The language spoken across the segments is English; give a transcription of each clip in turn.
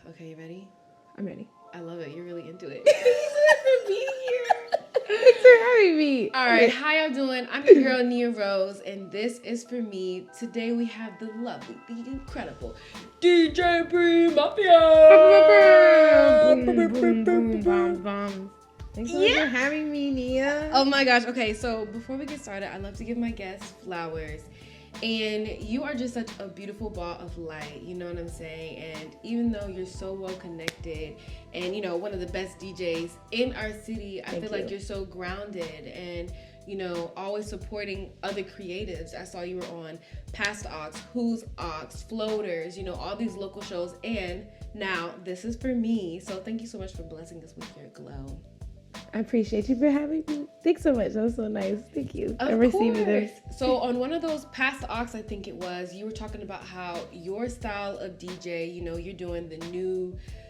Okay, you ready? I'm ready. I love it. You're really into it. Thanks for being here. Thanks for having me. All right, how y'all doing? I'm your girl, Nia Rose, and this is for me. Today we have the lovely, the incredible DJ Bri Mafia. Boom, boom, boom, boom, boom. Thanks so much for having me, Nia. Oh my gosh. Okay, so before we get started, I love to give my guests flowers. And you are just such a beautiful ball of light, you know what I'm saying? And even though you're so well connected and, you know, one of the best DJs in our city, I feel like you're so grounded and, you know, always supporting other creatives. I saw you were on Past Aux, Who's Aux, Floaters, you know, all these local shows. And now this is for me. So thank you so much for blessing us with your glow. I appreciate you for having me. Thanks so much. That was so nice. Thank you for receiving this. So on one of those Past Aux, I think it was, you were talking about how your style of DJ, you know, you're doing the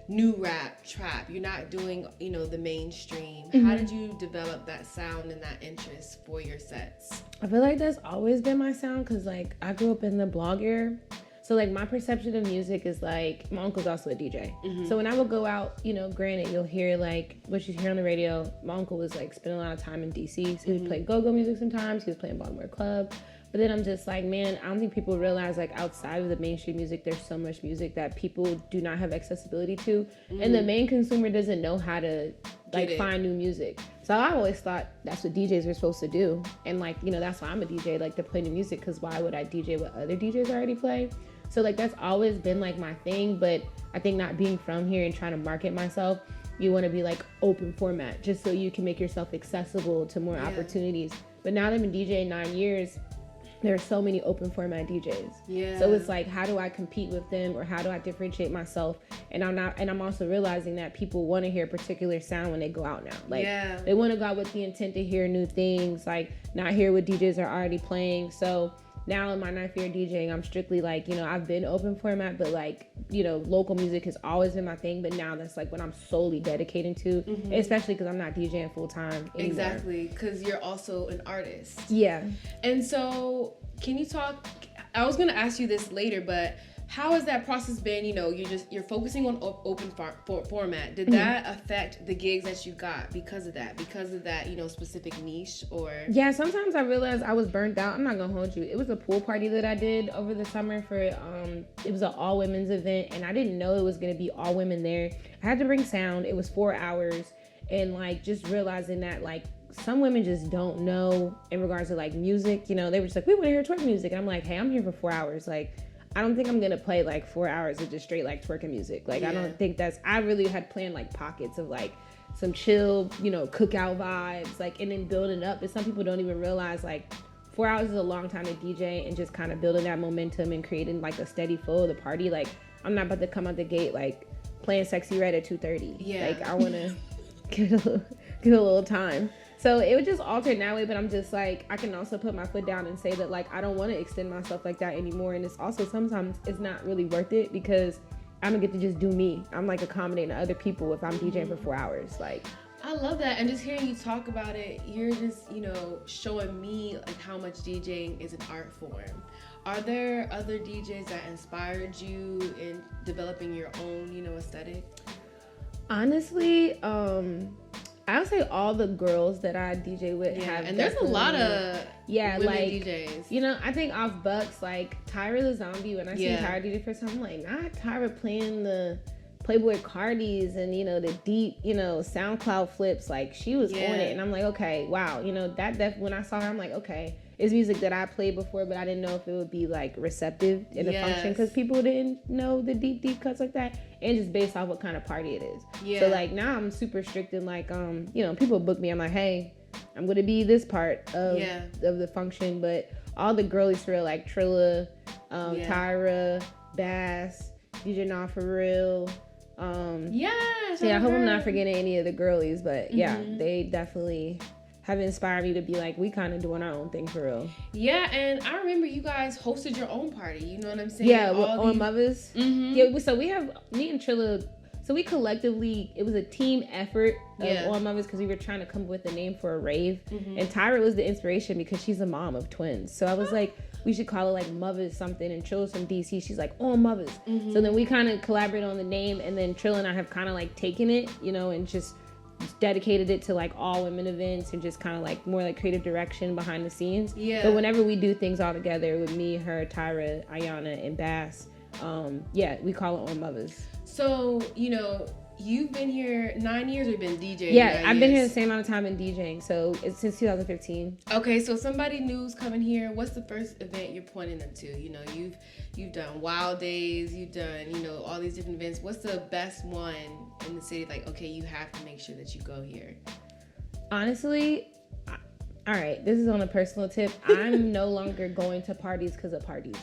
new rap, trap. You're not doing, you know, the mainstream. Mm-hmm. How did you develop that sound and that interest for your sets? I feel like that's always been my sound because, like, I grew up in the blog era. So, like, my perception of music is, like, my uncle's also a DJ. Mm-hmm. So when I would go out, you know, granted, you'll hear, like, what you hear on the radio. My uncle was, like, spending a lot of time in D.C. So he would play go-go music sometimes. He was playing Baltimore Club. But then I'm just like, man, I don't think people realize, like, outside of the mainstream music, there's so much music that people do not have accessibility to. Mm-hmm. And the main consumer doesn't know how to, like, find new music. So I always thought that's what DJs are supposed to do. And, like, you know, that's why I'm a DJ, like, to play new music. Because why would I DJ what other DJs already play? So, like, that's always been, like, my thing. But I think not being from here and trying to market myself, you want to be, like, open format just so you can make yourself accessible to more opportunities. But now that I've been DJing 9 years, there are so many open format DJs. Yeah. So it's like, how do I compete with them or how do I differentiate myself? And I'm also realizing that people want to hear a particular sound when they go out now. Like, they want to go out with the intent to hear new things, like not hear what DJs are already playing. So now in my 9th year DJing, I'm strictly like, you know, I've been open format, but like, you know, local music has always been my thing. But now that's like what I'm solely dedicating to, especially because I'm not DJing full time anymore. Exactly, because you're also an artist. Yeah. And so can you talk, I was going to ask you this later, but how has that process been? You know, you're focusing on open format. Did that affect the gigs that you got because of that, you know, specific niche or? Yeah, sometimes I realized I was burnt out. I'm not gonna hold you. It was a pool party that I did over the summer for, it was an all women's event and I didn't know it was gonna be all women there. I had to bring sound. It was 4 hours and like just realizing that like some women just don't know in regards to like music, you know, they were just like, we want to hear twerk music. And I'm like, hey, I'm here for 4 hours. Like, I don't think I'm going to play like 4 hours of just straight like twerking music. Like, I don't think I really had planned like pockets of like some chill, you know, cookout vibes, like, and then building up. And some people don't even realize like 4 hours is a long time to DJ and just kind of building that momentum and creating like a steady flow of the party. Like, I'm not about to come out the gate like playing Sexy Red at 2:30. Yeah. Like, I want to give a little time. So it would just alter in that way, but I'm just like, I can also put my foot down and say that like, I don't want to extend myself like that anymore. And it's also sometimes it's not really worth it because I'm gonna get to just do me. I'm like accommodating other people if I'm DJing for 4 hours. Like, I love that. And just hearing you talk about it, you're just, you know, showing me like how much DJing is an art form. Are there other DJs that inspired you in developing your own, you know, aesthetic? Honestly, I would say all the girls that I DJ with have, and there's a lot of women like DJs. You know, I think off Bucks, like Tyra the Zombie. When I see Tyra DJ first time, I'm like, not Tyra playing the Playboy Cardis and you know the deep, you know, SoundCloud flips. Like she was on it, and I'm like, okay, wow, you know that when I saw her, I'm like, okay, it's music that I played before, but I didn't know if it would be like receptive in the function because people didn't know the deep cuts like that, and just based off what kind of party it is. So like now I'm super strict and like you know, people book me. I'm like, hey, I'm gonna be this part of the function, but all the girlies for real, like Trilla, Tyra, Bass, DJ Not For Real. I hope I'm not forgetting any of the girlies, but they definitely have inspired me to be like, we kind of doing our own thing for real. Yeah, and I remember you guys hosted your own party. You know what I'm saying? Yeah, on Mothers. Mm-hmm. Yeah, so we have me and Trilla. So we collectively, it was a team effort of All Mothers because we were trying to come up with a name for a rave. And Tyra was the inspiration because she's a mom of twins. So I was like, we should call it like Mothers something. And Trill's from DC. She's like, All Mothers. So then we kind of collaborated on the name. And then Trill and I have kind of like taken it, you know, and just dedicated it to like all women events and just kind of like more like creative direction behind the scenes. But whenever we do things all together with me, her, Tyra, Ayana, and Bass, we call it All Mothers. So, you know, you've been here 9 years or you've been DJing? Yeah, I've been here the same amount of time in DJing. So it's since 2015. Okay, so somebody new's coming here. What's the first event you're pointing them to? You know, you've done Wild Days, you've done, you know, all these different events. What's the best one in the city? Like, okay, you have to make sure that you go here. Honestly, all right, this is on a personal tip. I'm no longer going to parties because of parties.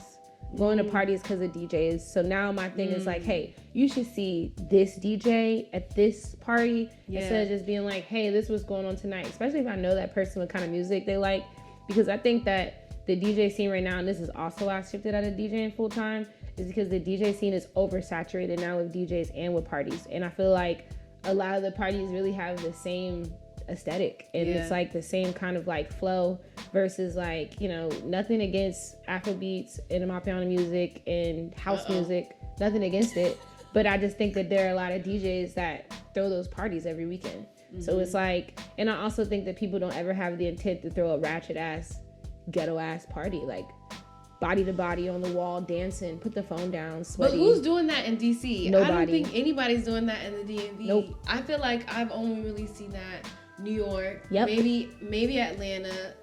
Going to parties because of DJs. So now my thing is like, hey, you should see this DJ at this party instead of just being like, hey, this was going on tonight. Especially if I know that person, what kind of music they like. Because I think that the DJ scene right now, and this is also why I shifted out of DJing full time, is because the DJ scene is oversaturated now with DJs and with parties. And I feel like a lot of the parties really have the same aesthetic and it's like the same kind of like flow versus like, you know, nothing against Afrobeats and Amapiano music and house music, nothing against it, but I just think that there are a lot of DJs that throw those parties every weekend. So it's like, and I also think that people don't ever have the intent to throw a ratchet ass ghetto ass party, like body to body on the wall dancing, put the phone down, sweaty. But who's doing that in DC? Nobody. I don't think anybody's doing that in the DMV. Nope. I feel like I've only really seen that New York, Yep. maybe Atlanta,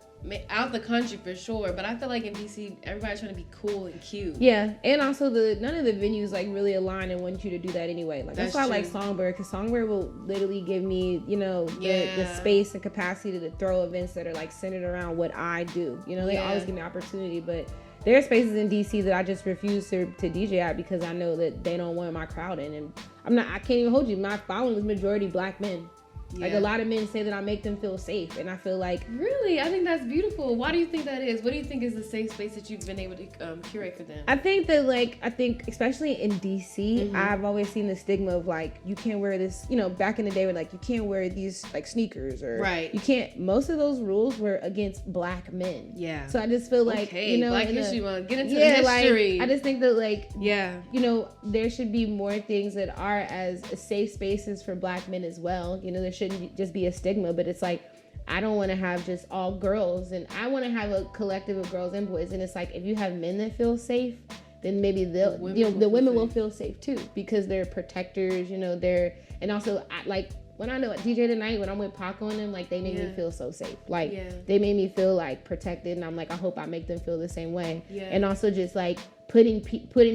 out the country for sure. But I feel like in DC, everybody's trying to be cool and cute. Yeah, and also none of the venues like really align and want you to do that anyway. Like that's why I like Songbird, because Songbird will literally give me, you know, the space and capacity to throw events that are like centered around what I do. You know, they always give me opportunity, but there are spaces in DC that I just refuse to DJ at because I know that they don't want my crowd in, and I can't even hold you. My following is majority Black men. Like a lot of men say that I make them feel safe, and I feel like really, I think that's beautiful. Why do you think that is? What do you think is the safe space that you've been able to curate for them? I think that especially in DC, I've always seen the stigma of like you can't wear this. You know, back in the day, where like you can't wear these like sneakers or you can't. Most of those rules were against Black men. Yeah. So I just feel like you know, Black history. Get into the history. Like, I just think that you know, there should be more things that are as safe spaces for Black men as well. You know, there shouldn't just be a stigma, but it's like I don't want to have just all girls, and I want to have a collective of girls and boys. And it's like if you have men that feel safe, then maybe the women will feel safe too, because they're protectors. You know, and also like when I know at DJ tonight, when I'm with Paco and them, like they made me feel so safe. Like they made me feel like protected, and I'm like, I hope I make them feel the same way. And also just like putting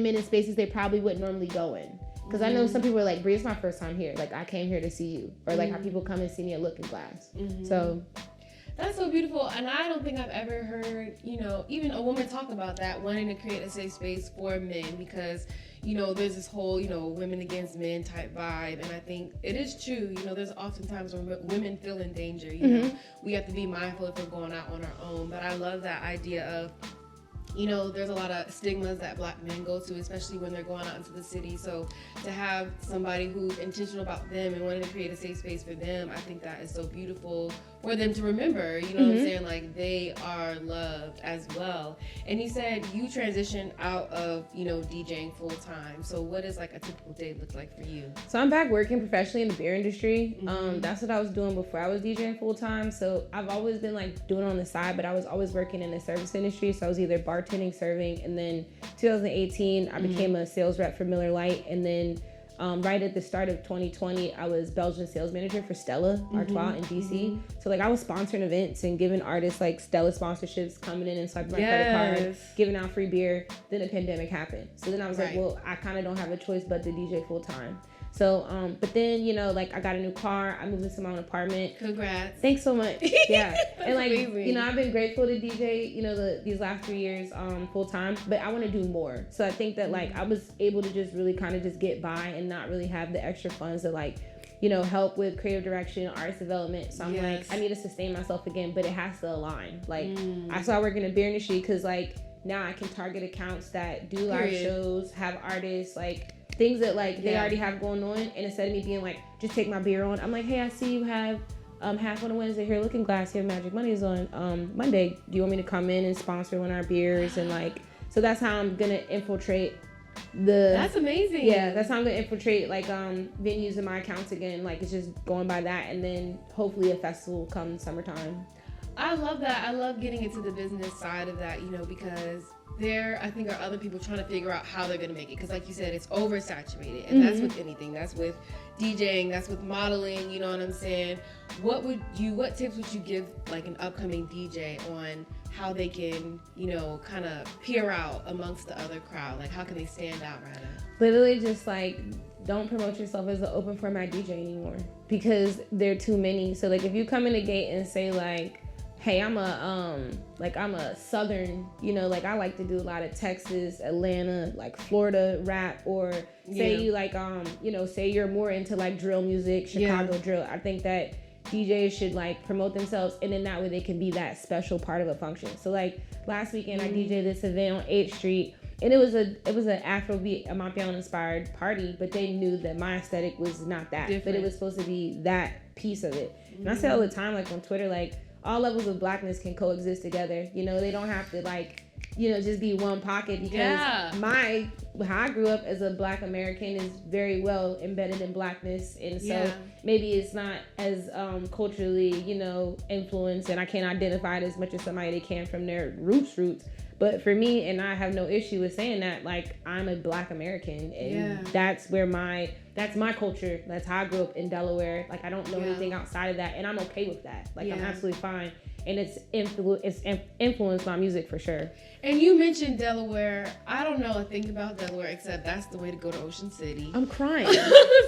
men in spaces they probably wouldn't normally go in. Because I know some people are like, Bri, it's my first time here. Like, I came here to see you. Or like how people come and see me at Looking Glass. So that's so beautiful. And I don't think I've ever heard, you know, even a woman talk about that, wanting to create a safe space for men. Because, you know, there's this whole, you know, women against men type vibe. And I think it is true. You know, there's oftentimes when women feel in danger. You know, we have to be mindful if we're going out on our own. But I love that idea of, you know, there's a lot of stigmas that Black men go to, especially when they're going out into the city. So to have somebody who's intentional about them and wanting to create a safe space for them, I think that is so beautiful for them to remember, you know what I'm saying? Like they are loved as well. And he said you transitioned out of, you know, DJing full time. So what does like a typical day look like for you? So I'm back working professionally in the beer industry. That's what I was doing before I was DJing full time. So I've always been like doing it on the side, but I was always working in the service industry. So I was either bartending, serving, and then 2018 I became a sales rep for Miller Lite, and then right at the start of 2020 I was Belgian sales manager for Stella Artois in DC. So like I was sponsoring events and giving artists like Stella sponsorships, coming in and swiping my credit card, giving out free beer. Then the pandemic happened, so then I was like, well, I kind of don't have a choice but to DJ full time. So, but then, you know, like I got a new car, I moved into my own apartment. Congrats. Thanks so much. Yeah. And like, amazing. You know, I've been grateful to DJ, you know, these last 3 years, full time, but I want to do more. So I think that like I was able to just really kind of just get by and not really have the extra funds to like, you know, help with creative direction, arts development. So I'm like, I need to sustain myself again, but it has to align. Like I started working in the beer industry because like, now I can target accounts that do live shows, have artists, like things that like they already have going on. And instead of me being like, just take my beer on, I'm like, hey, I see you have half on a Wednesday here Looking Glass here. Magic Money's on Monday. Do you want me to come in and sponsor one of our beers? And like, so that's how I'm gonna infiltrate that's amazing. Yeah, that's how I'm gonna infiltrate like venues in my accounts again. Like it's just going by that, and then hopefully a festival come summertime. I love that. I love getting into the business side of that, you know, because there I think are other people trying to figure out how they're gonna make it, because like you said, it's oversaturated, and that's with anything. That's with DJing, that's with modeling, you know what I'm saying? What tips would you give like an upcoming DJ on how they can, you know, kind of peer out amongst the other crowd? Like how can they stand out rather? Literally just like don't promote yourself as an open format DJ anymore, because there are too many. So like if you come in the gate and say like, hey, I'm a Southern, you know, like I like to do a lot of Texas, Atlanta, like Florida rap, or say you like, you know, say you're more into like drill music, Chicago drill. I think that DJs should like promote themselves, and then that way they can be that special part of a function. So like last weekend I DJed this event on 8th Street, and it was an Afrobeat, a Mapiano inspired party, but they knew that my aesthetic was not that, but it was supposed to be that piece of it. And I say all the time, like on Twitter, like all levels of blackness can coexist together. You know, they don't have to like, you know, just be one pocket, because how I grew up as a Black American is very well embedded in blackness, and so maybe it's not as culturally, you know, influenced, and I can't identify it as much as somebody that can from their roots. But for me, and I have no issue with saying that, like I'm a Black American, and that's my culture. That's how I grew up in Delaware. Like I don't know anything outside of that, and I'm okay with that. Like I'm absolutely fine. And it's influenced my music for sure. And you mentioned Delaware. I don't know a thing about Delaware except that's the way to go to Ocean City. I'm crying.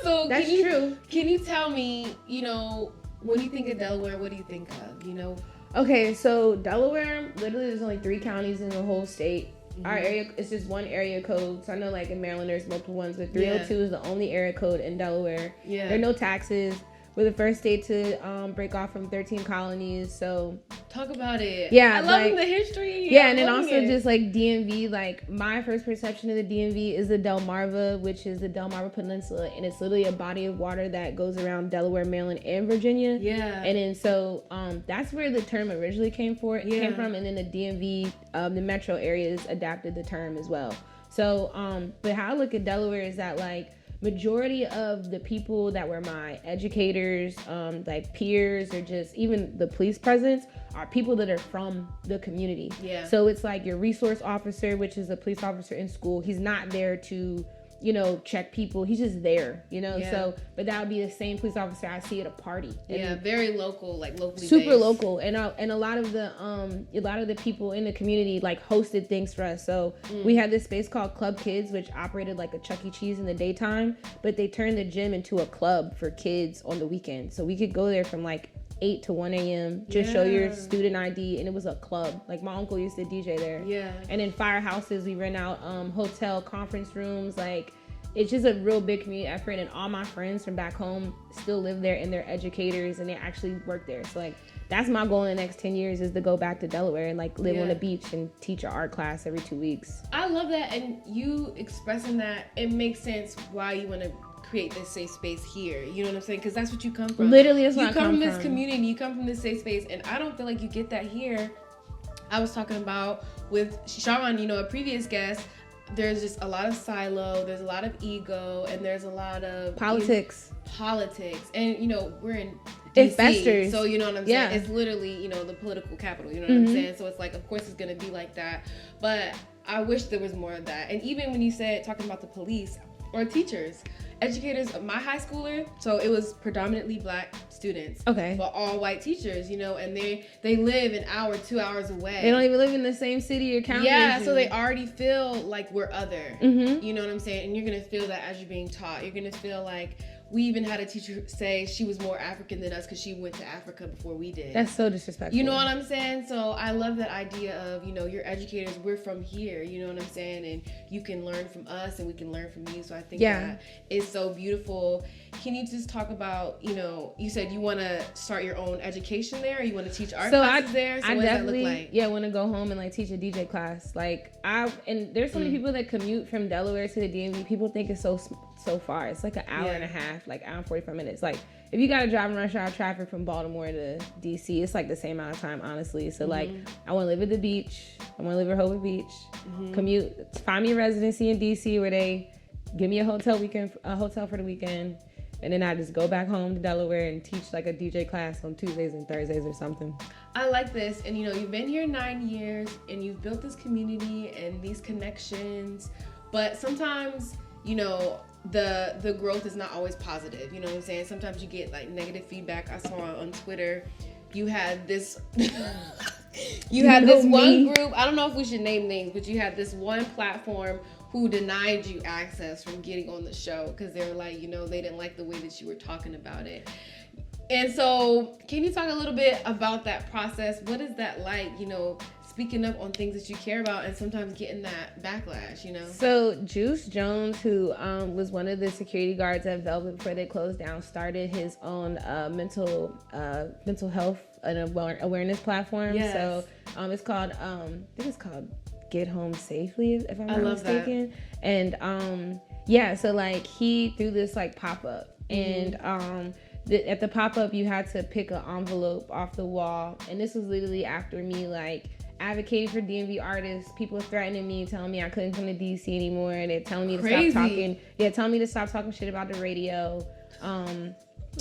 So that's true. Can you tell me, you know, when you think of Delaware, what do you think of, you know? Okay, so Delaware, literally there's only 3 counties in the whole state. Our area, it's just one area code. So I know like in Maryland there's multiple ones, but 302 is the only area code in Delaware. There are no taxes. We're the first state to break off from 13 colonies. So talk about it. Yeah, I love the history. Yeah, and then also just like DMV. Like my first perception of the DMV is the Delmarva, which is the Delmarva Peninsula, and it's literally a body of water that goes around Delaware, Maryland, and Virginia. Yeah. And then so that's where the term originally came from, and then the DMV, the metro areas adapted the term as well. So but how I look at Delaware is that like majority of the people that were my educators, like peers, or just even the police presence are people that are from the community. Yeah. So it's like your resource officer, which is a police officer in school. He's not there to, you know, check people. He's just there, you know. So, but that would be the same police officer I see at a party. And very local, like locally super based. Local, and a lot of the people in the community like hosted things for us. So we had this space called Club Kids, which operated like a Chuck E. Cheese in the daytime, but they turned the gym into a club for kids on the weekend. So we could go there from like 8 to 1 a.m. Just show your student ID, and it was a club. Like my uncle used to DJ there. Yeah. And in firehouses, we rent out hotel conference rooms. Like it's just a real big community effort, and all my friends from back home still live there, and they're educators, and they actually work there. So like that's my goal in the next 10 years is to go back to Delaware and like live on the beach and teach an art class every 2 weeks. I love that, and you expressing that, it makes sense why you want to create this safe space here. You know what I'm saying? Because that's what you come from. Literally, that's where you come from. This community, you come from this safe space, and I don't feel like you get that here. I was talking about with Sean, you know, a previous guest. There's just a lot of silo, there's a lot of ego, and there's a lot of politics. And you know, we're in DC, investors, so you know what I'm saying. It's literally, you know, the political capital. You know what I'm saying. So it's like, of course, it's gonna be like that. But I wish there was more of that. And even when you said talking about the police or teachers, educators, my high schooler, so it was predominantly Black students, but all white teachers, you know, and they live an hour, 2 hours away. They don't even live in the same city or county. So they already feel like we're other. You know what I'm saying? And you're gonna feel that as you're being taught. You're gonna feel like we even had a teacher say she was more African than us because she went to Africa before we did. That's so disrespectful. You know what I'm saying? So I love that idea of, you know, you're educators, we're from here, you know what I'm saying? And you can learn from us and we can learn from you. So I think that is so beautiful. Can you just talk about, you know, you said you want to start your own education there, or you want to teach art classes there? So I what does that look like? Yeah, want to go home and like teach a DJ class. Like and there's so many people that commute from Delaware to the DMV. People think it's so far. It's like an hour and a half, like hour and 45 minutes. Like if you got to drive in rush hour traffic from Baltimore to DC, it's like the same amount of time, honestly. So like I want to live at the beach. I want to live at Rehoboth Beach. Commute, find me a residency in DC where they give me a hotel for the weekend. And then I just go back home to Delaware and teach like a DJ class on Tuesdays and Thursdays or something. I like this. And, you know, you've been here 9 years and you've built this community and these connections. But sometimes, you know, the growth is not always positive. You know what I'm saying? Sometimes you get like negative feedback. I saw on Twitter, you had this... one group, I don't know if we should name names, but you had this one platform who denied you access from getting on the show because they were like, you know, they didn't like the way that you were talking about it. And so can you talk a little bit about that process? What is that like, you know, speaking up on things that you care about and sometimes getting that backlash, you know? So Juice Jones, who was one of the security guards at Velvet before they closed down, started his own mental health and awareness platform. Yes. So it's called I think it's called Get Home Safely, if I'm not mistaken. That. And so like he threw this like pop-up and at the pop-up you had to pick an envelope off the wall, and this was literally after me like advocating for DMV artists, people threatening me, telling me I couldn't come to DC anymore, and they're telling me to stop talking. Yeah, telling me to stop talking shit about the radio.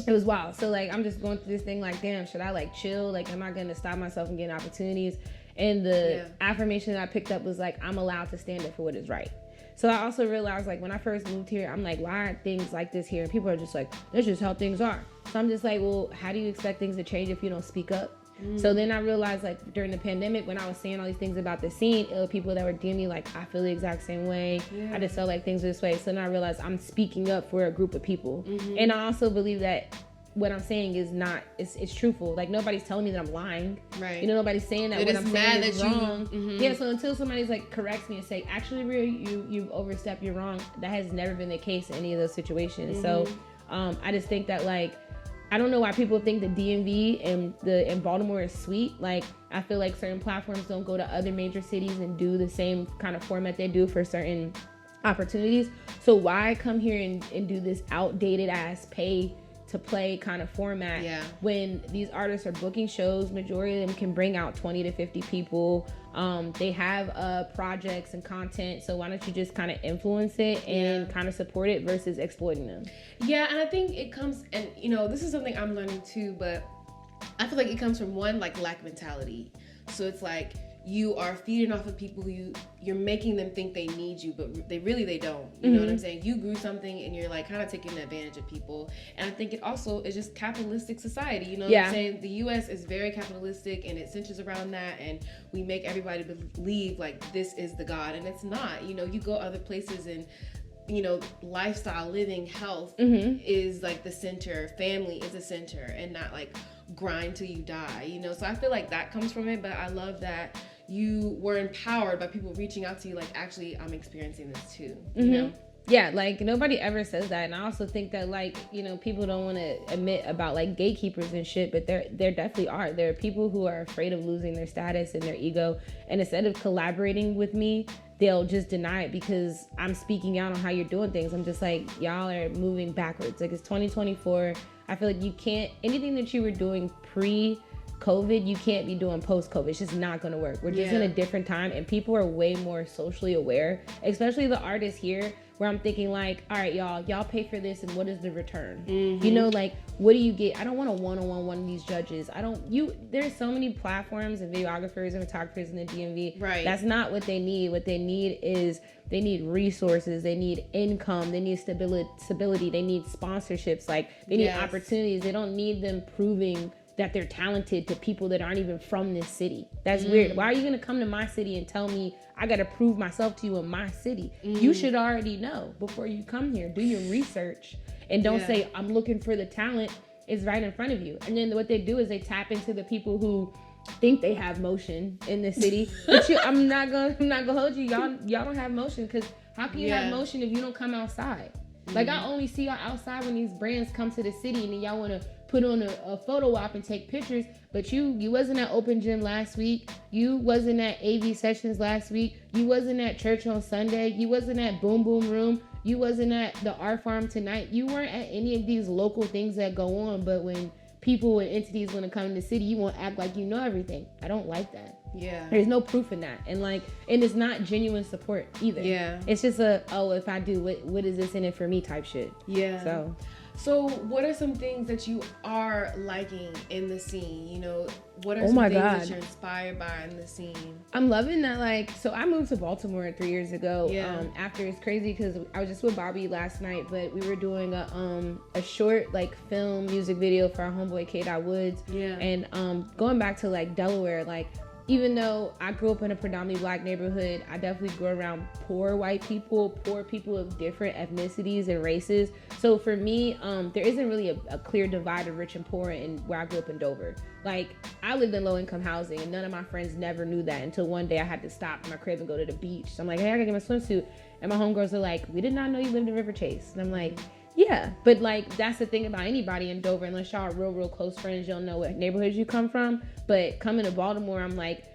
It was wild. So like I'm just going through this thing like, damn, should I like chill? Like, am I gonna stop myself from getting opportunities? And the affirmation that I picked up was like, I'm allowed to stand up for what is right. So I also realized like when I first moved here, I'm like, why aren't things like this here? And people are just like, that's just how things are. So I'm just like, well, how do you expect things to change if you don't speak up? So then I realized like during the pandemic when I was saying all these things about the scene, it was people that were DMing me like, I feel the exact same way. I just felt like things this way. So then I realized I'm speaking up for a group of people. And I also believe that what I'm saying is not, it's truthful. Like nobody's telling me that I'm lying. Right. You know, nobody's saying that what I'm saying is wrong. Yeah, so until somebody's like corrects me and say, actually, Bri, you've overstepped, you're wrong. That has never been the case in any of those situations. So I just think that like, I don't know why people think the DMV and Baltimore is sweet. Like, I feel like certain platforms don't go to other major cities and do the same kind of format they do for certain opportunities. So why come here and do this outdated ass pay to play kind of format when these artists are booking shows? Majority of them can bring out 20 to 50 people. They have projects and content, so why don't you just kind of influence it and kind of support it versus exploiting them? Yeah, and I think it comes, and you know, this is something I'm learning too, but I feel like it comes from one, like lack mentality. So it's like you are feeding off of people who you're making them think they need you, but they don't. You know what I'm saying? You grew something and you're like kind of taking advantage of people. And I think it also is just capitalistic society. You know what I'm saying? The US is very capitalistic and it centers around that, and we make everybody believe like this is the God, and it's not. You know, you go other places and you know, lifestyle, living, health is like the center, family is the center, and not like grind till you die, you know? So I feel like that comes from it, but I love that you were empowered by people reaching out to you like, actually, I'm experiencing this too, you know? Yeah, like nobody ever says that. And I also think that like, you know, people don't want to admit about like gatekeepers and shit, but there definitely are. There are people who are afraid of losing their status and their ego, and instead of collaborating with me, they'll just deny it because I'm speaking out on how you're doing things. I'm just like, y'all are moving backwards. Like, it's 2024. I feel like you can't, anything that you were doing pre-COVID, you can't be doing post-COVID. It's just not going to work. We're just in a different time, and people are way more socially aware, especially the artists here, where I'm thinking like, all right, y'all pay for this, and what is the return? You know, like, what do you get? I don't want a one-on-one one of these judges. There's so many platforms and videographers and photographers in the DMV. Right. That's not what they need. What they need is, they need resources, they need income, they need stability, they need sponsorships, like they need opportunities. They don't need them proving that they're talented to people that aren't even from this city. That's weird. Why are you gonna come to my city and tell me I gotta prove myself to you in my city? You should already know before you come here. Do your research and don't say I'm looking for the talent. It's right in front of you. And then what they do is they tap into the people who think they have motion in the city. But I'm not gonna hold you. Y'all don't have motion, because how can you have motion if you don't come outside? Like, I only see y'all outside when these brands come to the city, and then y'all want to put on a photo op and take pictures. But you wasn't at Open Gym last week. You wasn't at AV Sessions last week. You wasn't at church on Sunday. You wasn't at Boom Boom Room. You wasn't at the Art Farm tonight. You weren't at any of these local things that go on. But when people and entities want to come to the city, you want to act like you know everything. I don't like that. Yeah. There's no proof in that. And it's not genuine support either. Yeah. It's just if I do, what is this in it for me type shit. Yeah. So what are some things that you are liking in the scene? You know, what are some things that you're inspired by in the scene? I'm loving that, so I moved to Baltimore 3 years ago. After, it's crazy because I was just with Bobby last night, but we were doing a short film music video for our homeboy K. Woods. Yeah. And going back to Delaware, even though I grew up in a predominantly black neighborhood, I definitely grew around poor white people, poor people of different ethnicities and races. So for me, there isn't really a clear divide of rich and poor in where I grew up in Dover. I lived in low income housing, and none of my friends never knew that until one day I had to stop in my crib and go to the beach. So I'm like, hey, I gotta get my swimsuit. And my homegirls are like, we did not know you lived in River Chase. And I'm like, yeah, but that's the thing about anybody in Dover, unless y'all are real close friends, you'll know what neighborhoods you come from. But coming to Baltimore, I'm like,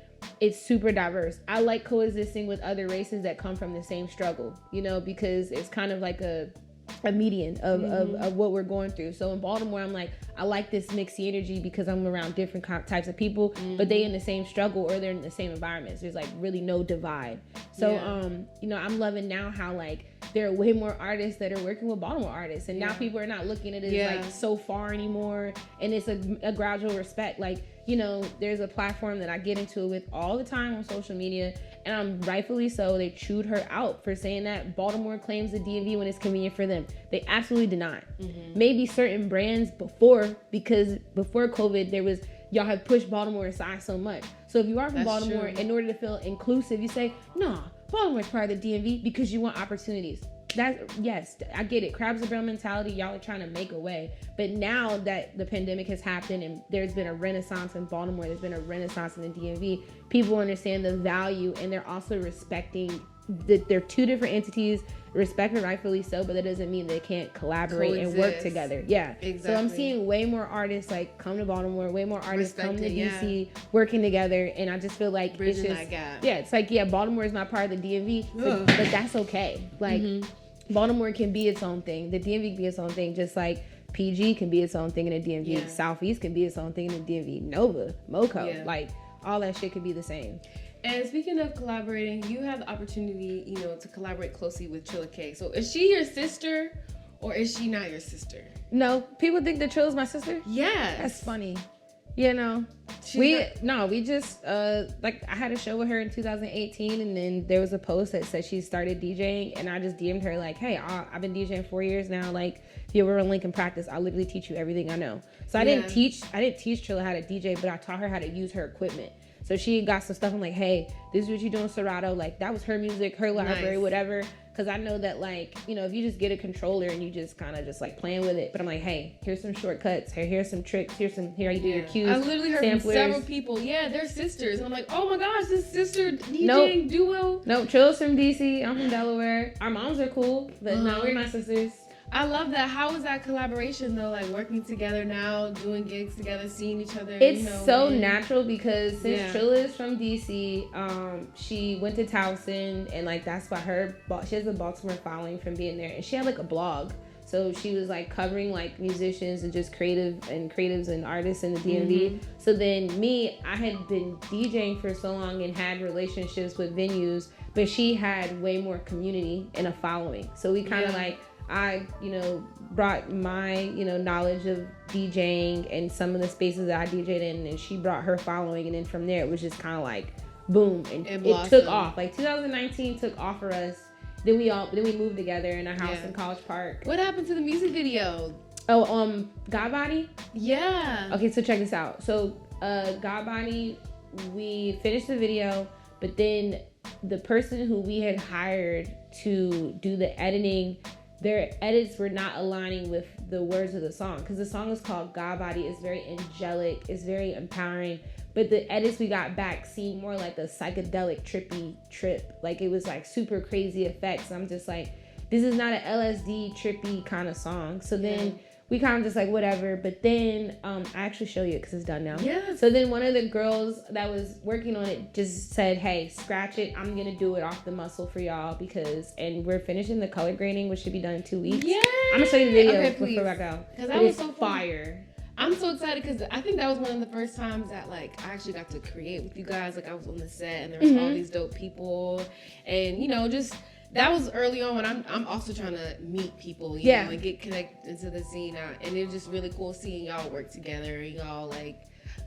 it's super diverse. I like coexisting with other races that come from the same struggle, because it's kind of like a median of what we're going through. So in Baltimore, I'm like, I like this mixed energy because I'm around different types of people, but they in the same struggle or they're in the same environments. There's really no divide. So I'm loving now how there are way more artists that are working with Baltimore artists, and now people are not looking at it as so far anymore, and it's a gradual respect. There's a platform that I get into it with all the time on social media, and I'm rightfully so. They chewed her out for saying that Baltimore claims the DMV when it's convenient for them. They absolutely did not. Maybe certain brands because before COVID, y'all have pushed Baltimore aside so much. So if you are from Baltimore, in order to feel inclusive, you say, nah, Baltimore's part of the DMV because you want opportunities. Yes, I get it. Crabs and barrel mentality, y'all are trying to make a way. But now that the pandemic has happened and there's been a renaissance in Baltimore, there's been a renaissance in the DMV, people understand the value, and they're also respecting that they're two different entities, respected rightfully so, but that doesn't mean they can't collaborate and work together. Yeah, exactly. So I'm seeing way more artists come to Baltimore, way more artists come to DC, working together, and I just feel like bridging that gap. Yeah, it's Baltimore is not part of the DMV, but that's okay. Baltimore can be its own thing. The DMV can be its own thing, just like PG can be its own thing in the DMV. Yeah. Southeast can be its own thing in the DMV. Nova, Moco, all that shit could be the same. And speaking of collaborating, you have the opportunity, to collaborate closely with Trilla K. So is she your sister, or is she not your sister? No, people think that Trilla's my sister. Yeah, that's funny. We just I had a show with her in 2018, and then there was a post that said she started DJing, and I just DM'd her hey, I've been DJing 4 years now. If you ever in Lincoln practice, I'll literally teach you everything I know. So I didn't teach Trilla how to DJ, but I taught her how to use her equipment. So she got some stuff. I'm like, hey, this is what you do in Serato. That was her music, her library, whatever. Because I know that, if you just get a controller and you just kind of just playing with it. But I'm like, hey, here's some shortcuts. Here's some tricks. Here you do your cues. I literally heard from several people. Yeah, they're sisters. I'm like, oh my gosh, this sister DJing duo. Nope, Trilla's from DC. I'm from Delaware. Our moms are cool, but no, we're not sisters. I love that. How is that collaboration though? Working together now, doing gigs together, seeing each other. It's natural because since Trilla is from DC, she went to Towson, and that's why she has a Baltimore following from being there, and she had a blog. So she was covering musicians and just creatives and artists in the DMV. So then I had been DJing for so long and had relationships with venues, but she had way more community and a following. So we kind of I, brought my, knowledge of DJing and some of the spaces that I DJed in, and she brought her following, and then from there it was just kind of boom, and it took off. 2019 took off for us. Then we moved together in a house in College Park. What happened to the music video? God Body? Yeah. Okay, so check this out. So, God Body, we finished the video, but then the person who we had hired to do the editing, their edits were not aligning with the words of the song, because the song is called God Body. It's very angelic, it's very empowering, but the edits we got back seemed more like a psychedelic trippy trip. Like, it was like super crazy effects. I'm just like, this is not an LSD trippy kind of song. So then we kind of just like, whatever. But then I actually show you it because it's done now. Yeah. So then one of the girls that was working on it just said, hey, scratch it. I'm going to do it off the muscle for y'all and we're finishing the color grading, which should be done in 2 weeks. Yeah. I'm going to show you the video before I go. Because that was so fire. I'm so excited because I think that was one of the first times that like I actually got to create with you guys. Like, I was on the set and there was all these dope people, and you know, just that was early on when I'm also trying to meet people, you know, and get connected into the scene. And it was just really cool seeing y'all work together. And y'all, like,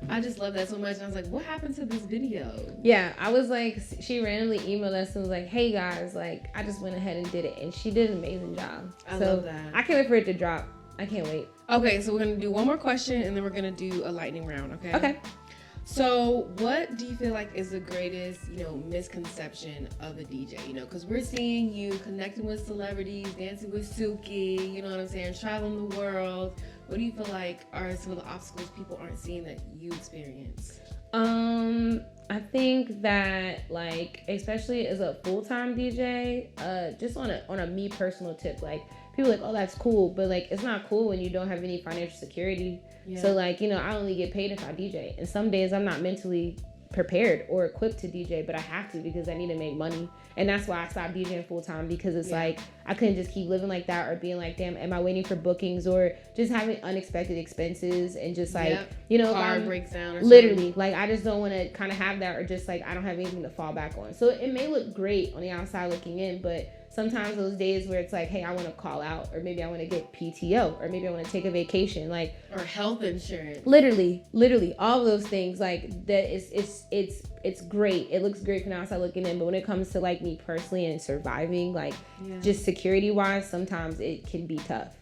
I just love that so much. And I was like, what happened to this video? Yeah, I was like, she randomly emailed us and was like, hey guys, like, I just went ahead and did it, and she did an amazing job. I love that. I can't wait for it to drop. I can't wait. Okay, so we're going to do one more question and then we're going to do a lightning round, okay? Okay. So what do you feel like is the greatest, you know, misconception of a DJ? You know, because we're seeing you connecting with celebrities, dancing with Suki, you know what I'm saying, traveling the world. What do you feel like are some of the obstacles people aren't seeing that you experience? I think that, like, especially as a full-time DJ, just on a me personal tip, like, people are like, oh, that's cool, but like, it's not cool when you don't have any financial security. So like, you know, I only get paid if I DJ, and some days I'm not mentally prepared or equipped to DJ, but I have to because I need to make money. And that's why I stopped DJing full time, because it's like I couldn't just keep living like that, or being like, damn, am I waiting for bookings, or just having unexpected expenses, and just like, you know, car breaks down or literally something. Like, I just don't want to kind of have that, or just like I don't have anything to fall back on. So it may look great on the outside looking in, but sometimes those days where it's like, hey, I want to call out, or maybe I want to get PTO, or maybe I want to take a vacation, like, or health insurance. Literally, all of those things, like, that it's great. It looks great from the outside looking in, but when it comes to like me personally and surviving, like, just security wise, sometimes it can be tough.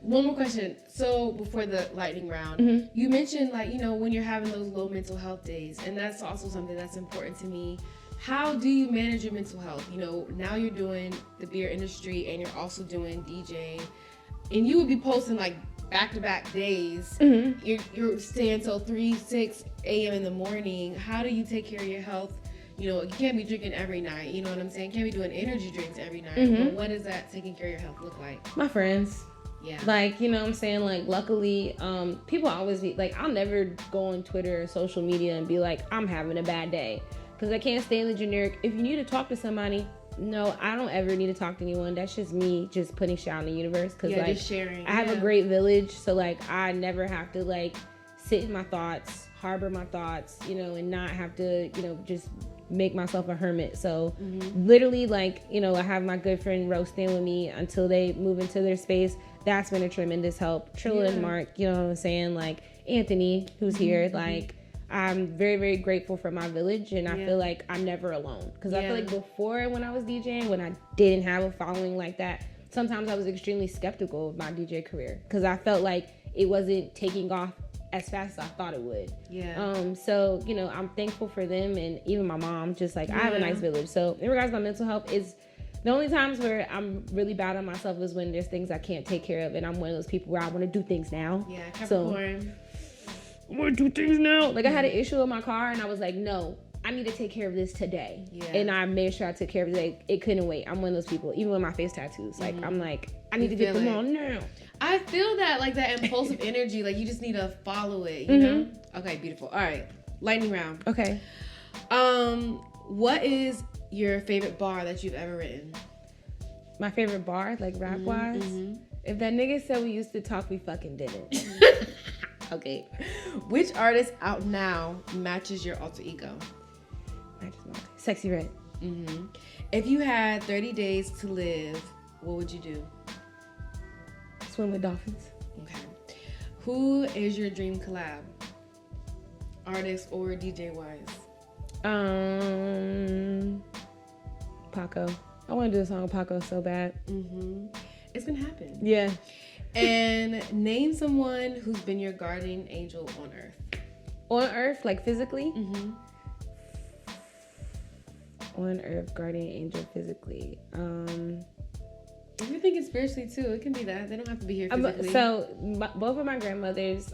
One more question. So before the lightning round, you mentioned, like, you know, when you're having those low mental health days, and that's also something that's important to me. How do you manage your mental health? You know, now you're doing the beer industry and you're also doing DJ, and you would be posting like back-to-back days. You're staying till 3-6 a.m. in the morning. How do you take care of your health? You know, you can't be drinking every night. You know what I'm saying? You can't be doing energy drinks every night. But what does that taking care of your health look like? My friends. Yeah. Like, you know what I'm saying? Like, luckily, people always be like, I'll never go on Twitter or social media and be like, I'm having a bad day. Because I can't stay in the generic. If you need to talk to somebody, no, I don't ever need to talk to anyone. That's just me just putting shit out in the universe. Because, like, just sharing. I have a great village. So, like, I never have to, like, sit in my thoughts, harbor my thoughts, you know, and not have to, you know, just make myself a hermit. So, literally, like, you know, I have my good friend Rose staying with me until they move into their space. That's been a tremendous help. Trilla and Mark, you know what I'm saying? Like, Anthony, who's here, like, I'm very, very grateful for my village, and I feel like I'm never alone. Because I feel like before, when I was DJing, when I didn't have a following like that, sometimes I was extremely skeptical of my DJ career, because I felt like it wasn't taking off as fast as I thought it would. So, you know, I'm thankful for them, and even my mom, just like, I have a nice village. So in regards to my mental health, is the only times where I'm really bad on myself is when there's things I can't take care of, and I'm one of those people where I want to do things now. Capricorn. I want to do things now. Like, I had an issue with my car, and I was like, no, I need to take care of this today. And I made sure I took care of it today. It couldn't wait. I'm one of those people, even with my face tattoos. Like, I'm like, I need to get them on now. I feel that, like, that impulsive energy, like, you just need to follow it, you know? Okay, beautiful. All right, lightning round. Okay. What is your favorite bar that you've ever written? My favorite bar, like, rap-wise? If that nigga said we used to talk, we fucking didn't. Okay. Which artist out now matches your alter ego? Sexy Red. If you had 30 days to live, what would you do? Swim with dolphins. Okay. Who is your dream collab? Artist or DJ wise? Paco. I want to do a song with Paco so bad. It's gonna happen. Yeah. And name someone who's been your guardian angel on Earth. On Earth, like physically? Mm-hmm. On Earth, guardian angel physically. If you're thinking spiritually too, it can be that. They don't have to be here physically. Both of my grandmothers,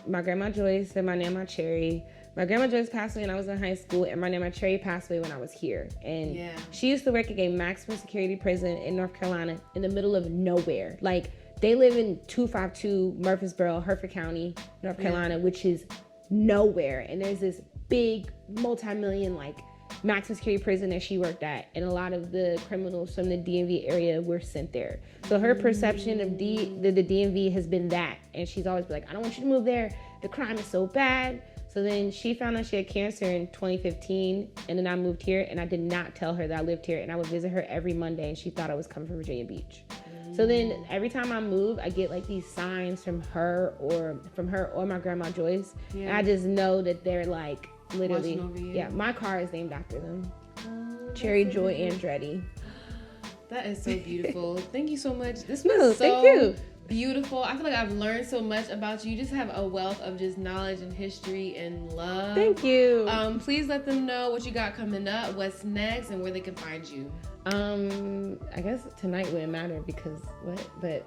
my grandma Joyce and my Nana Cherry. My grandma Joyce passed away when I was in high school, and my Nana Cherry passed away when I was here. And she used to work at a maximum security prison in North Carolina in the middle of nowhere. Like, they live in 252 Murfreesboro, Hertford County, North Carolina, which is nowhere. And there's this big multi-million, like, maximum security prison that she worked at, and a lot of the criminals from the DMV area were sent there. So her perception of the DMV has been that, and she's always been like, I don't want you to move there, the crime is so bad. So then she found out she had cancer in 2015, and then I moved here, and I did not tell her that I lived here, and I would visit her every Monday, and she thought I was coming from Virginia Beach. So then every time I move, I get like these signs from her or my grandma Joyce, and I just know that they're like literally, my car is named after them. Cherry Joy Andretti. That is so beautiful. Thank you so much. This was thank you. Beautiful. I feel like I've learned so much about you. You just have a wealth of just knowledge and history and love. Thank you. Please let them know what you got coming up, what's next, and where they can find you. I guess tonight wouldn't matter because but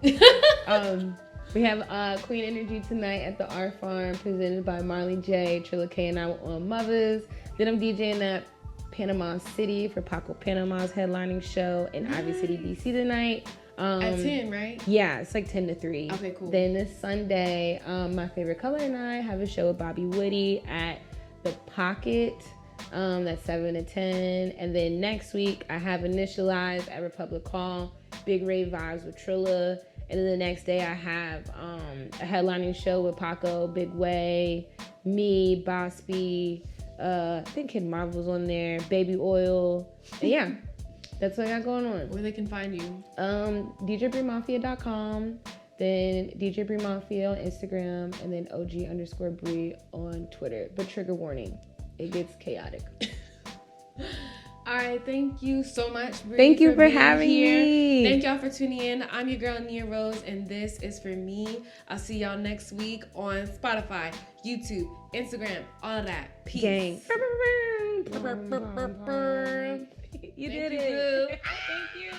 we have Queen Energy tonight at the R Farm, presented by Marley J. Trilla K and I on Mothers. Then I'm DJing at Panama City for Paco Panama's headlining show in Ivy City, DC tonight. At 10, right? Yeah, it's like 10 to 3. Okay, cool. Then this Sunday, My Favorite Color and I have a show with Bobby Woody at The Pocket. That's 7 to 10. And then next week, I have Initialized at Republic Hall, Big Rave Vibes with Trilla. And then the next day, I have a headlining show with Paco, Big Way, me, Boss B, I think Kid Marvel's on there, Baby Oil. And yeah, that's what I got going on. Where they can find you? DJBriMafia.com, then DJ Bri Mafia on Instagram, and then OG_Bri on Twitter. But trigger warning, it gets chaotic. All right, thank you so much, Bri. Thank you for having me. Thank y'all for tuning in. I'm your girl, Nia Rose, and this is for me. I'll see y'all next week on Spotify, YouTube, Instagram, all of that. Peace. Gang. You did it. Thank you.